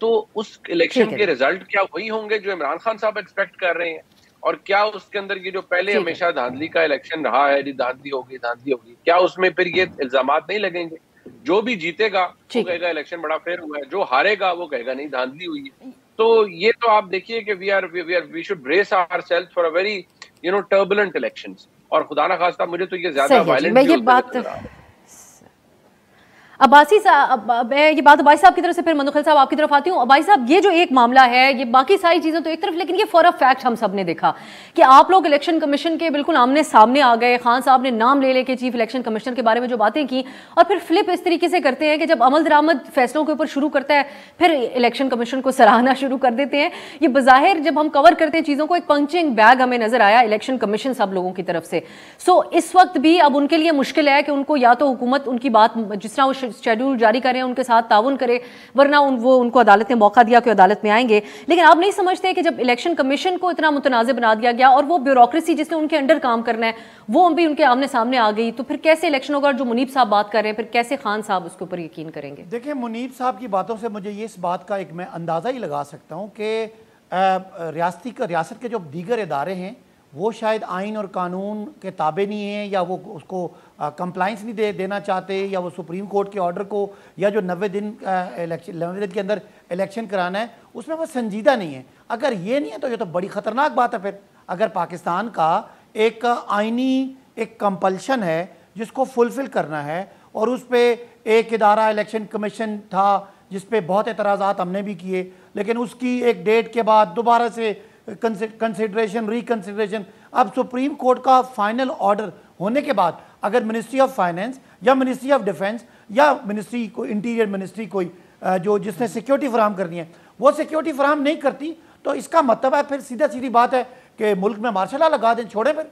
تو اس الیکشن کے ریزلٹ کیا وہی ہوں گے جو عمران خان صاحب ایکسپیکٹ کر رہے ہیں, اور کیا اس کے اندر یہ جو پہلے ہمیشہ دھاندلی کا الیکشن رہا ہے, دھاندلی ہوگی, کیا اس میں پھر یہ الزامات نہیں لگیں گے؟ جو بھی جیتے گا وہ کہے گا الیکشن بڑا فیئر ہوا ہے, جو ہارے گا وہ کہے گا نہیں دھاندلی ہوئی ہے. تو یہ تو آپ دیکھیے کہ we should brace our self for a very turbulent elections, اور خدا نہ خواستہ مجھے تو یہ زیادہ وائلنٹ. عباسی صاحب, میں یہ بات عباسی صاحب کی طرف سے پھر مندوخیل صاحب آپ کی طرف آتی ہوں. عباسی صاحب یہ جو ایک معاملہ ہے, یہ باقی ساری چیزیں تو ایک طرف, لیکن یہ فور اے فیکٹ ہم سب نے دیکھا کہ آپ لوگ الیکشن کمیشن کے بالکل آمنے سامنے آ گئے, خان صاحب نے نام لے کے چیف الیکشن کمشنر کے بارے میں جو باتیں کی, اور پھر فلپ اس طریقے سے کرتے ہیں کہ جب عمل درآمد فیصلوں کے اوپر شروع کرتا ہے پھر الیکشن کمیشن کو سراہنا شروع کر دیتے ہیں. یہ بظاہر جب ہم کور کرتے ہیں چیزوں کو, ایک پنچنگ بیگ ہمیں نظر آیا الیکشن کمیشن سب لوگوں کی طرف سے. سو اس وقت بھی اب ان کے لیے مشکل ہے کہ ان کو یا تو حکومت ان کی بات جس طرح وہ شیڈول جاری کریں ان کے ساتھ تعاون کرے, ورنہ ان کو عدالت نے موقع دیا کہ عدالت میں آئیں گے. لیکن آپ نہیں سمجھتے کہ جب الیکشن کمیشن کو اتنا متنازع بنا دیا گیا اور وہ بیوروکریسی جس نے ان کے انڈر کام کرنا ہے وہ بھی ان کے آمنے سامنے آ گئی, تو پھر کیسے الیکشن ہوگا؟ جو منیب صاحب بات کر رہے ہیں, پھر کیسے خان صاحب اس کے اوپر یقین کریں گے؟ دیکھیں منیب صاحب کی باتوں سے مجھے یہ اس بات کا ایک میں اندازہ ہی لگا سکتا ہوں کہ ریاست کے جو دیگر ادارے ہیں وہ شاید آئین اور قانون کے تابع نہیں ہیں, یا وہ اس کو کمپلائنس نہیں دینا چاہتے, یا وہ سپریم کورٹ کے آرڈر کو یا جو 90 دن کے اندر الیکشن کرانا ہے اس میں وہ سنجیدہ نہیں ہے. اگر یہ نہیں ہے تو یہ تو بڑی خطرناک بات ہے. پھر اگر پاکستان کا ایک آئینی ایک کمپلشن ہے جس کو فلفل کرنا ہے, اور اس پہ ایک ادارہ الیکشن کمیشن تھا جس پہ بہت اعتراضات ہم نے بھی کیے, لیکن اس کی ایک ڈیٹ کے بعد دوبارہ سے ریکنسیڈریشن, اب سپریم کورٹ کا فائنل آرڈر ہونے کے بعد اگر منسٹری آف فائنینس یا منسٹری آف ڈیفینس یا منسٹری کو انٹیریئر منسٹری کوئی جس نے سیکیورٹی فراہم کرنی ہے وہ سیکیورٹی فراہم نہیں کرتی, تو اس کا مطلب ہے پھر سیدھی بات ہے کہ ملک میں مارشل لا لگا دیں, چھوڑیں, پھر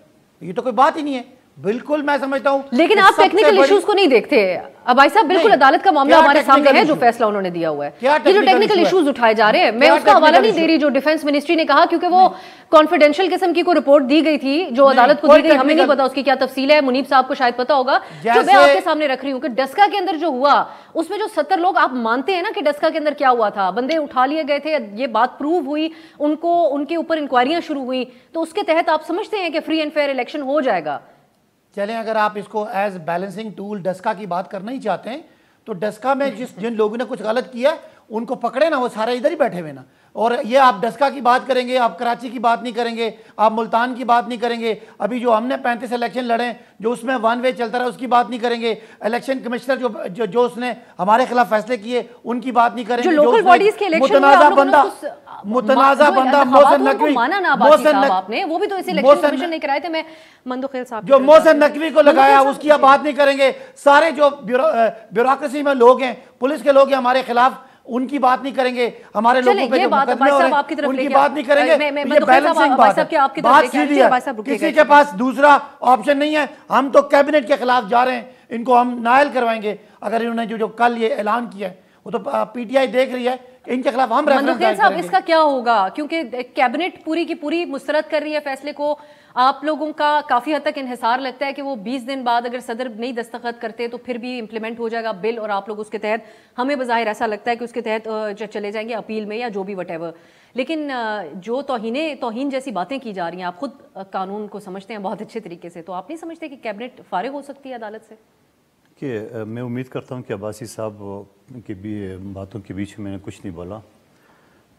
یہ تو کوئی بات ہی نہیں ہے. بالکل میں سمجھتا ہوں. لیکن آپ ٹیکنیکل ایشوز کو نہیں دیکھتے بھائی صاحب. بالکل عدالت کا معاملہ ہمارے سامنے ہے جو فیصلہ انہوں نے دیا ہوا ہے. یہ جو ٹیکنیکل ایشوز اٹھائے جا رہے ہیں, میں اس کا حوالہ نہیں دے رہی جو ڈیفینس منسٹری نے کہا, کیونکہ وہ کانفیڈینشیل قسم کی کوئی رپورٹ دی گئی تھی جو عدالت کو دی گئی, ہمیں نہیں پتا اس کی کیا تفصیل ہے. منیب صاحب کو شاید پتا ہوگا. جو میں آپ کے سامنے رکھ رہی ہوں کہ ڈسکا کے اندر جو ہوا اس میں جو 70 لوگ, آپ مانتے ہیں نا کہ ڈسکا کے اندر کیا ہوا تھا, بندے اٹھا لیے گئے تھے, یہ بات پروو ہوئی, ان کے اوپر انکوائریاں شروع ہوئی, تو اس کے تحت آپ سمجھتے ہیں کہ فری اینڈ فیئر الیکشن ہو جائے گا؟ چلیں اگر آپ اس کو ایز بیلنسنگ ٹول ڈسکا کی بات کرنا ہی چاہتے ہیں تو ڈسکا میں جن لوگوں نے کچھ غلط کیا ان کو پکڑے نا, وہ سارے ادھر ہی بیٹھے ہوئے نا. اور یہ آپ ڈسکا کی بات کریں گے, آپ کراچی کی بات نہیں کریں گے, آپ ملتان کی بات نہیں کریں گے, ابھی جو ہم نے 35 الیکشن لڑے جو اس میں ون وے چلتا رہا اس کی بات نہیں کریں گے, الیکشن کمشنر جو اس نے ہمارے خلاف فیصلے کیے ان کی بات نہیں کریں گے, جو متنازع بندہ جو محسن نقوی کو لگایا اس کی بات نہیں کریں گے. سارے جو بیوروکریسی میں لوگ ہیں, پولیس کے لوگ ہیں ہمارے خلاف, ان کی بات نہیں کریں گے. ہمارے لوگوں پہ جو مقدمے ہو رہے ہیں ان کی بات نہیں کریں گے. یہ بیلنسنگ بات ہے, بات سیدھی ہے. کسی کے پاس دوسرا آپشن نہیں ہے. ہم تو کیبنٹ کے خلاف جا رہے ہیں, ان کو ہم نائل کروائیں گے. اگر انہوں نے جو کل یہ اعلان کیا ہے وہ تو پی ٹی آئی دیکھ رہی ہے, ان کے خلاف ہم ریفرنس دائر کریں گے. اس کا کیا ہوگا, کیونکہ کیبنٹ پوری کی پوری مسترد کر رہی ہے فیصلے کو. آپ لوگوں کا کافی حد تک انحصار لگتا ہے کہ وہ 20 دن بعد اگر صدر نہیں دستخط کرتے تو پھر بھی امپلیمنٹ ہو جائے گا بل, اور آپ لوگ اس کے تحت, ہمیں بظاہر ایسا لگتا ہے کہ اس کے تحت چلے جائیں گے اپیل میں یا جو بھی وٹ ایور. لیکن جو توہین جیسی باتیں کی جا رہی ہیں, آپ خود قانون کو سمجھتے ہیں بہت اچھے طریقے سے, تو آپ نہیں سمجھتے کہ کیبنٹ فارغ ہو سکتی ہے عدالت سے؟ کہ میں امید کرتا ہوں کہ عباسی صاحب کی بھی باتوں کے بیچ میں نے کچھ نہیں بولا.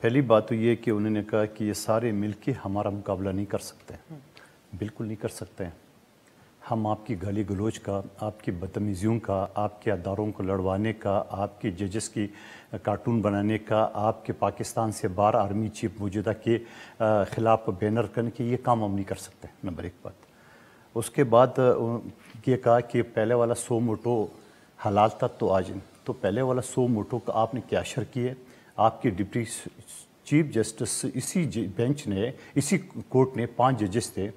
پہلی بات تو یہ کہ انہوں نے کہا کہ یہ سارے مل کے ہمارا مقابلہ نہیں کر سکتے. بالکل نہیں کر سکتے. ہم آپ کی گالی گلوچ کا, آپ کی بدتمیزیوں کا, آپ کے اداروں کو لڑوانے کا, آپ کے ججز کی کارٹون بنانے کا, آپ کے پاکستان سے باہر آرمی چیف موجودہ کے خلاف بینر کرنے کے, یہ کام ہم نہیں کر سکتے. نمبر ایک بات. اس کے بعد یہ کہا کہ پہلے والا 100 موٹو حلال تھا تو آج نہیں. تو پہلے والا 100 موٹو کا آپ نے کیا اشر کیے؟ آپ کی ڈپٹی چیف جسٹس اسی بینچ نے, اسی کورٹ نے 5 ججز تھے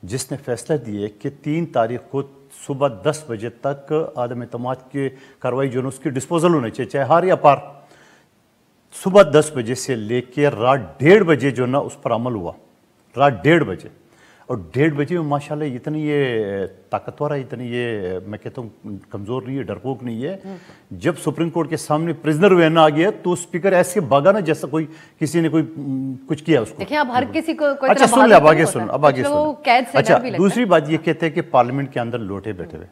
جس نے فیصلہ دیے کہ 3 تاریخ کو صبح 10 بجے تک عدم اعتماد کی کارروائی جو ہے اس کی ڈسپوزل ہونے چاہیے, چاہے ہار یا پار. صبح 10 بجے سے لے کے رات 1:30 بجے جو نا اس پر عمل ہوا, رات 1:30 بجے. اور 1:30 بجے میں ماشاءاللہ اتنی یہ طاقتور ہے, اتنی یہ میں کہتا ہوں کمزور نہیں ہے, ڈرپوک نہیں ہے. جب سپریم کورٹ کے سامنے پریزنر وین آ گیا تو اسپیکر ایسے بھاگا نا جیسا کوئی کسی نے کوئی کچھ کیا اس کو. دیکھیں اب ہر کسی کو اچھا سن لے, اب آگے سن. اچھا دوسری بات یہ کہتے ہیں کہ پارلیمنٹ کے اندر لوٹے بیٹھے ہوئے,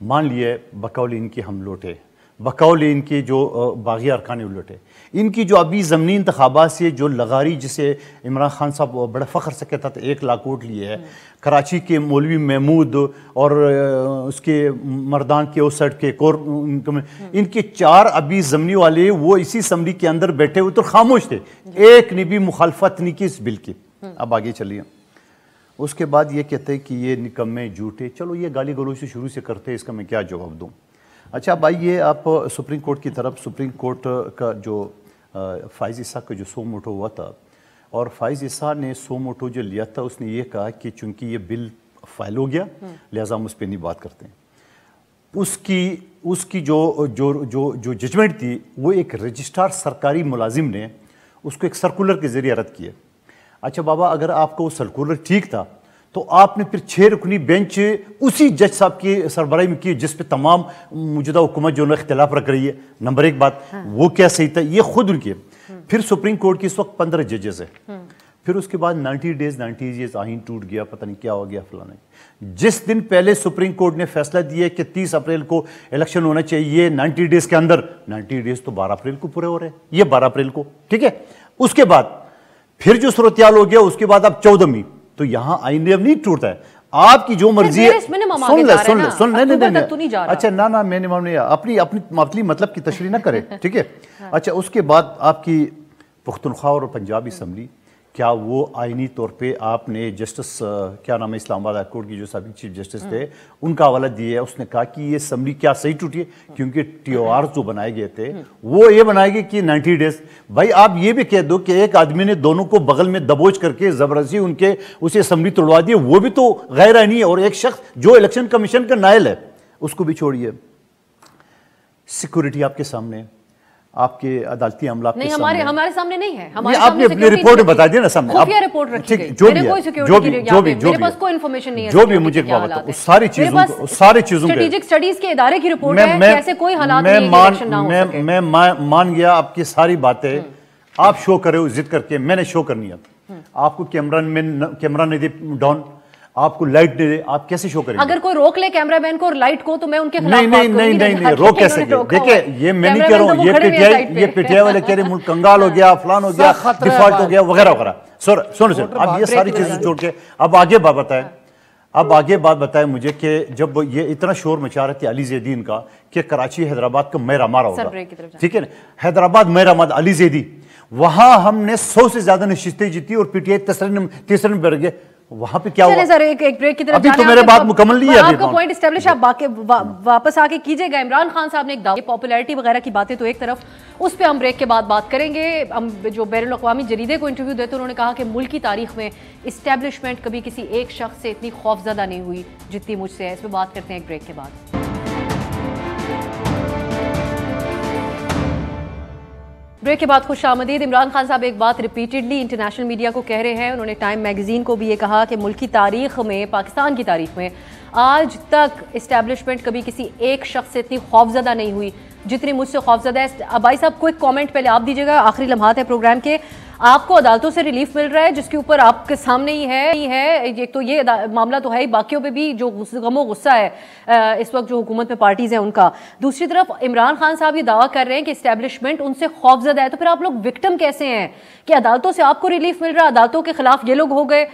مان لیے بقول ان کے ہم لوٹے, بقول ان کے جو باغی ارکان لوٹے, ان کی جو ابھی ضمنی انتخابات سے جو لغاری جسے عمران خان صاحب بڑا فخر سے کہتا تھا 1 لاکھ ووٹ لیے ہے, کراچی کے مولوی محمود اور اس کے مردان کے اس سائڈ کے ان کے 4 ابھی ضمنی والے وہ اسی اسمبلی کے اندر بیٹھے ہوئے تو خاموش تھے, ایک نے بھی مخالفت نہیں کی اس بل کی. اب آگے چلیے. اس کے بعد یہ کہتے ہیں کہ یہ نکمے جھوٹے, چلو یہ گالی گلوچ سے شروع سے کرتے ہیں, اس کا میں کیا جواب دوں. اچھا اب آئیے آپ سپریم کورٹ کی طرف. سپریم کورٹ کا جو فائز عیسیٰ کا جو 100 موٹو ہوا تھا, اور فائز عیسیٰ نے 100 موٹو جو لیا تھا اس نے یہ کہا کہ چونکہ یہ بل فائل ہو گیا لہٰذا ہم اس پہ نہیں بات کرتے ہیں. اس کی جو ججمنٹ تھی وہ ایک رجسٹرار سرکاری ملازم نے اس کو ایک سرکولر کے ذریعے رد کیا. اچھا بابا اگر آپ کا وہ سرکولر ٹھیک تھا تو آپ نے پھر 6 رکنی بینچ اسی جج صاحب کی سربراہی میں کی جس پہ تمام موجودہ حکومت جو اختلاف رکھ رہی ہے. نمبر 1 بات وہ کیا صحیح تھا, یہ خود ان کی. پھر سپریم کورٹ کی اس وقت 15 ججز ہیں. پھر اس کے بعد 90 ڈیز آئین ٹوٹ گیا, پتہ نہیں کیا ہو گیا فلانے. جس دن پہلے سپریم کورٹ نے فیصلہ دیا کہ 30 اپریل کو الیکشن ہونا چاہیے 90 ڈیز کے اندر, 90 ڈیز تو 12 اپریل کو پورے ہو رہے ہیں, یہ 12 اپریل کو ٹھیک ہے. اس کے بعد پھر جو صورتحال ہو گیا اس کے بعد اب 14 تو یہاں آئین اب نہیں ٹوٹتا ہے, آپ کی جو مرضی ہے. سن لے اچھا نہ میں نے اپنی مطلب کی تشریح نہ کرے ٹھیک ہے. اچھا اس کے بعد آپ کی پختونخوا اور پنجاب اسمبلی کیا وہ آئینی طور پہ آپ نے جسٹس کیا نام ہے اسلام آباد ہائی کورٹ کی جو سابق چیف جسٹس تھے ان کا حوالہ دیا ہے، اس نے کہا کہ یہ اسمبلی کیا صحیح ٹوٹی ہے کیونکہ ٹی او آر جو بنائے گئے تھے وہ یہ بنائے گئے کہ 90 ڈیز. بھائی آپ یہ بھی کہہ دو کہ ایک آدمی نے دونوں کو بغل میں دبوچ کر کے زبردستی ان کے اسے اسمبلی توڑوا دی، وہ بھی تو غیر آئینی ہے. اور ایک شخص جو الیکشن کمیشن کا نائل ہے اس کو بھی چھوڑیے. سیکورٹی آپ کے سامنے، آپ کے عدالتی عملہ آپ کے سامنے، ہمارے سامنے نہیں ہے. آپ نے اپنی رپورٹ میں بتا دیا نا سامنے، خفیہ رپورٹ رکھی گئی، جو میرے کوئی سیکیورٹی میرے پاس کوئی انفارمیشن نہیں ہے، جو بھی مجھے بتاؤ ساری چیزوں اسٹریٹجک سٹڈیز کے ادارے کی رپورٹ ہے کہ ایسے کوئی حالات نہیں ہے کہ الیکشن نہ ہو سکے. میں مان گیا آپ کی ساری باتیں، آپ شو کرے ہو ضد کر کے، میں نے شو کرنی ہے. آپ کو کیمرہ نہیں دے ڈاؤن، آپ کو لائٹ دے دے، آپ کیسے شو کریں گے؟ اگر کوئی روک لے کیمرہ مین کو اور لائٹ کو تو میں ان کے خلاف بات کروں گی. نہیں روک کیسے گے؟ دیکھیں یہ میں نہیں کہہ رہا ہوں، یہ پی ٹی آئی والے کہہ رہے ملک کنگال ہو گیا، فلان ہو گیا، ڈیفالٹ ہو گیا وغیرہ وغیرہ. سن اب یہ ساری چیزیں چھوڑ کے اب آگے بات بتائیں مجھے کہ جب یہ اتنا شور مچا رہے تھے علی زیدین کا کہ کراچی حیدرآباد کا میرا مارا ہوگا، ٹھیک ہے نا، حیدرآباد میرا ماد علی زیدی، وہاں ہم نے 100 سے زیادہ نشستیں جیتی اور پی ٹی آئی تیسرے نمبر گئے. وہاں پہ کیا ہوا؟ سر ایک بریک کی طرف ابھی تو میرے بات مکمل نہیں ہے. آپ کا پوائنٹ اسٹیبلش آپ واپس آ کے کیجئے گا. عمران خان صاحب نے ایک دعوی پاپولیرٹی وغیرہ کی باتیں تو ایک طرف، اس پہ ہم بریک کے بعد بات کریں گے. ہم جو بین الاقوامی جریدے کو انٹرویو دیتے انہوں نے کہا کہ ملک کی تاریخ میں اسٹیبلشمنٹ کبھی کسی ایک شخص سے اتنی خوفزدہ نہیں ہوئی جتنی مجھ سے ہے. اس پہ بات کرتے ہیں ایک بریک کے بعد. بریک کے بعد خوش آمدید. عمران خان صاحب ایک بات ریپیٹڈلی انٹرنیشنل میڈیا کو کہہ رہے ہیں. انہوں نے ٹائم میگزین کو بھی یہ کہا کہ ملک کی تاریخ میں، پاکستان کی تاریخ میں آج تک اسٹیبلشمنٹ کبھی کسی ایک شخص سے اتنی خوفزدہ نہیں ہوئی جتنی مجھ سے خوفزدہ ہے. بھائی صاحب کوئی کامنٹ پہلے آپ دیجیے گا، آخری لمحات ہے پروگرام کے. آپ کو عدالتوں سے ریلیف مل رہا ہے جس کے اوپر آپ کے سامنے ہی ہے. ایک تو یہ معاملہ تو ہے ہی، باقیوں پہ بھی جو غم و غصہ ہے اس وقت جو حکومت میں پارٹیز ہیں ان کا. دوسری طرف عمران خان صاحب یہ دعویٰ کر رہے ہیں کہ اسٹیبلشمنٹ ان سے خوفزدہ ہے. تو پھر آپ لوگ وکٹم کیسے ہیں کہ عدالتوں سے آپ کو ریلیف مل رہا ہے، عدالتوں کے خلاف یہ لوگ ہو گئے.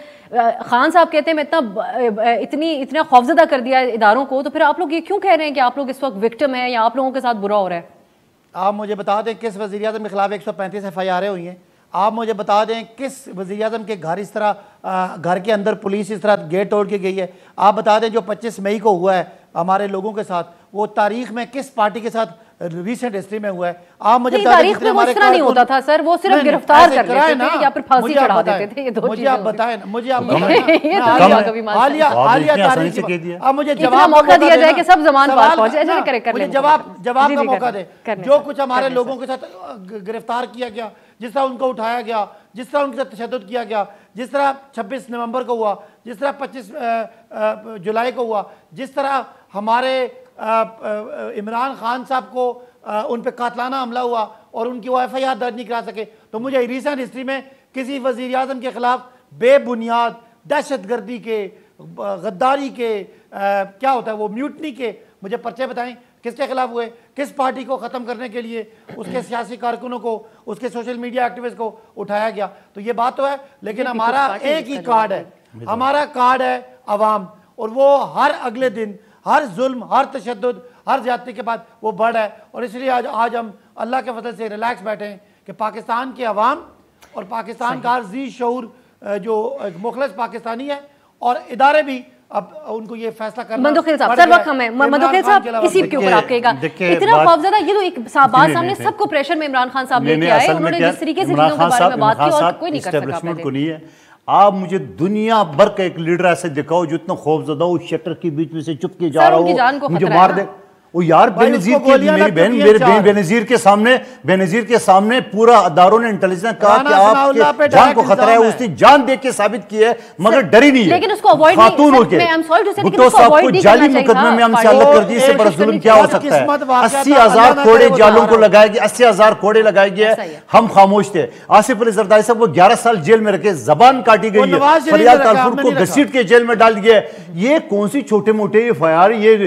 خان صاحب کہتے ہیں میں اتنا خوفزدہ کر دیا اداروں کو. تو پھر آپ لوگ یہ کیوں کہہ رہے ہیں کہ آپ لوگ اس وقت وکٹم ہیں یا آپ لوگوں کے ساتھ برا ہو رہا ہے؟ آپ مجھے بتا دیں کس وزیر اعظم کے خلاف 135 FIR ہوئی ہیں. آپ مجھے بتا دیں کس وزیر اعظم کے گھر اس طرح گھر کے اندر پولیس اس طرح گیٹ توڑ کے گئی ہے. آپ بتا دیں جو 25 مئی کو ہوا ہے ہمارے لوگوں کے ساتھ، وہ تاریخ میں کس پارٹی کے ساتھ ریسنٹ ہسٹری میں ہوا ہے. آپ مجھے تاریخ میں اس طرح نہیں ہوتا تھا سر، وہ صرف گرفتار کر لیتے تھے یا پھر پھانسی چڑھا دیتے تھے. یہ دو چیزیں. مجھے آپ بتائیں، مجھے آپ مجھے جواب موقع دیا جائے کہ سب زمان پاس پہنچے. مجھے جواب کا موقع دے. جو کچھ ہمارے لوگوں کے ساتھ گرفتار کیا گیا، جس طرح ان کو اٹھایا گیا، جس طرح ان کے ساتھ تشدد کیا گیا، جس طرح 26 نومبر کو ہوا، جس طرح 25 جولائی کو ہوا، جس طرح ہمارے عمران خان صاحب کو ان پہ قاتلانہ حملہ ہوا اور ان کی وہ FIR درج نہیں کرا سکے. تو مجھے ریسنٹ ہسٹری میں کسی وزیر اعظم کے خلاف بے بنیاد دہشت گردی کے، غداری کے، کیا ہوتا ہے وہ میوٹنی کے مجھے پرچے بتائیں کس کے خلاف ہوئے، کس پارٹی کو ختم کرنے کے لیے اس کے سیاسی کارکنوں کو، اس کے سوشل میڈیا ایکٹیوسٹ کو اٹھایا گیا. تو یہ بات تو ہے، لیکن ہمارا ایک ہی کارڈ ہے، ہمارا کارڈ ہے عوام. اور وہ ہر اگلے دن ہر ظلم، ہر تشدد، ہر زیادتی کے بعد وہ بڑھ ہے. اور اس لیے آج ہم اللہ کے فضل سے ریلیکس بیٹھے ہیں کہ پاکستان کے عوام اور پاکستان کا ہر ذی شعور جو مخلص پاکستانی ہے اور ادارے بھی اب ان کو یہ فیصلہ کرنا. مندوخیل صاحب سر وقت ہمیں، مندوخیل صاحب اسی کے اوپر آپ کہے گا اتنا خوفزدہ، یہ تو ایک بات سامنے سب کو پریشر میں عمران خان صاحب لے کے آئے. انہوں نے جس طریقے سے چیزوں کے بارے میں بات کی اور کوئی نہیں کر سکا پہلے. آپ مجھے دنیا بھر کا ایک لیڈر ایسے دکھاؤ جو اتنا خوفزدہ ہو، شٹر کے بیچ میں سے چپ کے جا رہا ہو، مجھے مار دے. وہ یار بے نظیر کی میری بہن بے نظیر کے سامنے پورا اداروں نے انٹیلیجنس کہا کہ آپ کے جان کو خطرہ ہے. اس نے جان دے کے ثابت کی ہے مگر ڈری نہیں ہے. لیکن اس کو اوائڈ خاتون ہو کے بھٹو صاحب کو جعلی مقدمے میں ہم سے الگ کر دی. اس سے بڑا ظلم کیا ہو سکتا ہے؟ 80,000 کوڑے جالوں کو لگائے گئے، 80,000 کوڑے لگائے گئے. ہم خاموش تھے. آصف علی زرداری صاحب وہ 11 سال جیل میں رکھے، زبان کاٹی گئی ہے، فریال تالپور کو گھسیٹ کے جیل میں ڈال دیا. یہ کون سی چھوٹے موٹے FIR، یہ